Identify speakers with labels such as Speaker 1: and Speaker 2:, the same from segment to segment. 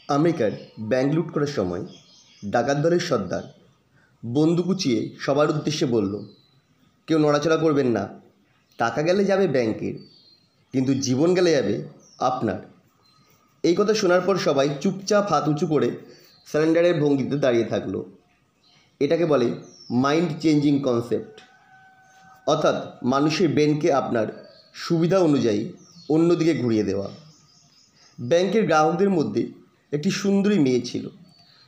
Speaker 1: আমেরিকার ব্যাংক লুট করার সময় ডাকাত দলের সর্দার বন্দুক উঁচিয়ে সবার উদ্দেশ্যে বলল, কেউ নড়াচড়া করবেন না। টাকা গেলে যাবে ব্যাংকের, কিন্তু জীবন গেলে যাবে আপনার। এই কথা শোনার পর সবাই চুপচাপ হাত উঁচু করে সারেন্ডারের ভঙ্গিতে দাঁড়িয়ে থাকলো। এটাকে বলে মাইন্ড চেঞ্জিং কনসেপ্ট, অর্থাৎ মানুষের ব্রেনকে আপনার সুবিধা অনুযায়ী অন্যদিকে ঘুরিয়ে দেওয়া। ব্যাংকের গ্রাহকদের মধ্যে একটি সুন্দরী মেয়ে ছিল।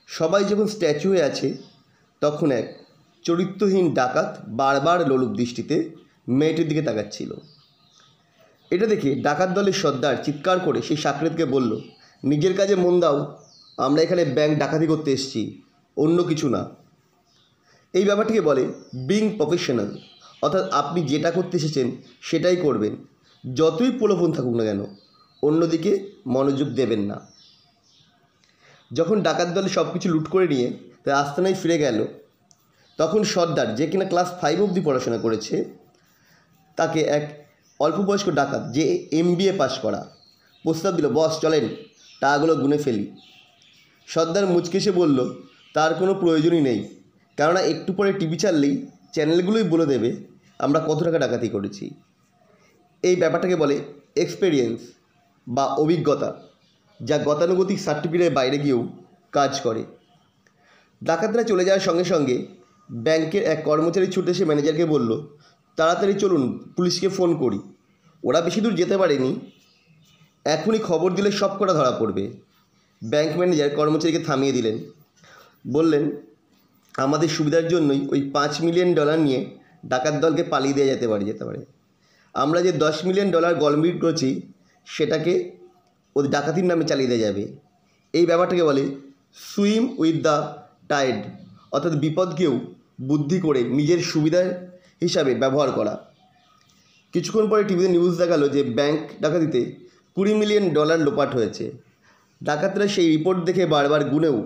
Speaker 1: সবাই যখন স্ট্যাচু হয়ে আছে, তখন এক চরিত্রহীন ডাকাত বারবার লোলুপ দৃষ্টিতে মেয়েটির দিকে তাকাচ্ছিল। এটা দেখে ডাকাত দলের সর্দার চিৎকার করে সেই সাকরেতকে বলল, নিজের কাজে মন দাও, আমরা এখানে ব্যাংক ডাকাতি করতে এসেছি, অন্য কিছু না। এই ব্যাপারটিকে বলে বিং প্রফেশনাল, অর্থাৎ আপনি যেটা করতে এসেছেন সেটাই করবেন, যতই প্রলোভন থাকুক না কেন, অন্যদিকে মনোযোগ দেবেন না। যখন ডাকাত দলে সব কিছু লুট করে নিয়ে তার আস্তানায় ফিরে গেল, তখন সর্দার, যে কিনা ক্লাস 5 অবধি পড়াশোনা করেছে, তাকে এক অল্প বয়স্ক ডাকাত যে MBA পাস করা প্রস্তাব দিল, বস চলেন টাকাগুলো গুনে ফেলি। সর্দার মুচকে এসে বলল, তার কোনো প্রয়োজনই নেই, কেননা একটু পরে টিভি চাললেই চ্যানেলগুলোই বলে দেবে আমরা কত টাকা ডাকাতি করেছি। এই ব্যাপারটাকে বলে এক্সপেরিয়েন্স বা অভিজ্ঞতা, যা গতানুগতিক সার্টিফিকেটের বাইরে গিয়েও কাজ করে। ডাকাতরা চলে যাওয়ার সঙ্গে সঙ্গে ব্যাংকের এক কর্মচারী ছুটে এসে ম্যানেজারকে বলল, তাড়াতাড়ি চলুন, পুলিশকে ফোন করি। ওরা বেশি দূর যেতে পারেনি, এখনই খবর দিলে সব কটা ধরা পড়বে। ব্যাংক ম্যানেজার কর্মচারীকে থামিয়ে দিলেন, বললেন, আমাদের সুবিধার জন্যই ওই $5 মিলিয়ন নিয়ে ডাকাত দলকে পালিয়ে দেওয়া যেতে পারে। আমরা যে $10 মিলিয়ন গলমিট করেছি সেটাকে ওদের ডাকাতির নামে চালিয়ে দেওয়া যাবে। এই ব্যাপারটাকে বলে সুইম উইথ দ্য টাইড, অর্থাৎ বিপদকেও বুদ্ধি করে নিজের সুবিধার হিসাবে ব্যবহার করা। কিছুক্ষণ পরে টিভিতে নিউজ দেখালো যে ব্যাংক ডাকাতিতে $20 মিলিয়ন লোপাট হয়েছে। ডাকাতরা সেই রিপোর্ট দেখে বারবার গুনেও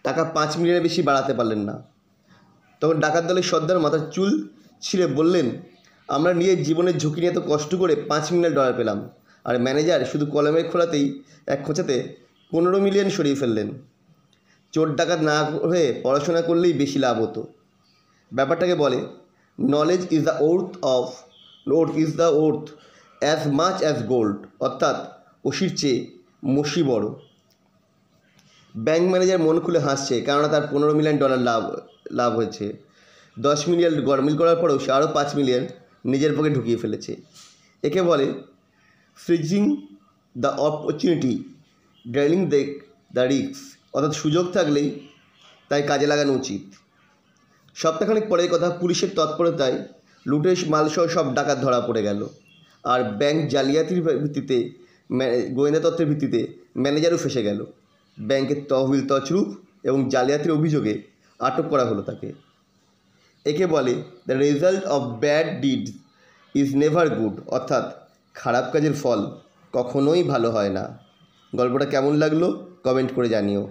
Speaker 1: টাকা $5 মিলিয়নের বেশি বাড়াতে পারলেন না। তখন ডাকাত দলের সর্দার মাথার চুল ছিঁড়ে বললেন, আমরা নিজের জীবনের ঝুঁকি নিয়ে এত কষ্ট করে $5 মিলিয়ন পেলাম, আর ম্যানেজার শুধু কলমের খোলাতেই এক খোঁচাতে $15 মিলিয়ন সরিয়ে ফেললেন। চোর ডাকাত না হয়ে পড়াশোনা করলেই বেশি লাভ হতো। ব্যাপারটাকে বলে knowledge is the worth as much as gold, অর্থাৎ ওষির চেয়ে মসি বড়। ব্যাংক ম্যানেজার মন খুলে হাসছে, কেননা তার $15 মিলিয়ন লাভ হয়েছে। 10 মিলিয়ন গরমিল করার পরেও সে আরও $5 মিলিয়ন নিজের পকেটে ঢুকিয়ে ফেলেছে। একে বলে সিজিং দ্য অপরচুনিটি, ড্রেলিং দ্য রিস্ক, অর্থাৎ সুযোগ থাকলেই তাই কাজে লাগানো উচিত। সপ্তাহখানেক পরের কথা, পুলিশের তৎপরতায় লুটের মালসহ সব ডাকাত ধরা পড়ে গেল। আর ব্যাংক জালিয়াতির ভিত্তিতে, গোয়েন্দা তথ্যের ভিত্তিতে ম্যানেজারও ফেসে গেল। ব্যাংকের তহবিল তছরূপ এবং জালিয়াতির অভিযোগে আটক করা হলো তাকে। একে বলে the result of bad deeds is never good, অর্থাৎ খারাপ কাজের ফল কখনোই ভালো হয় না। গল্পটা কেমন লাগলো কমেন্ট করে জানিও।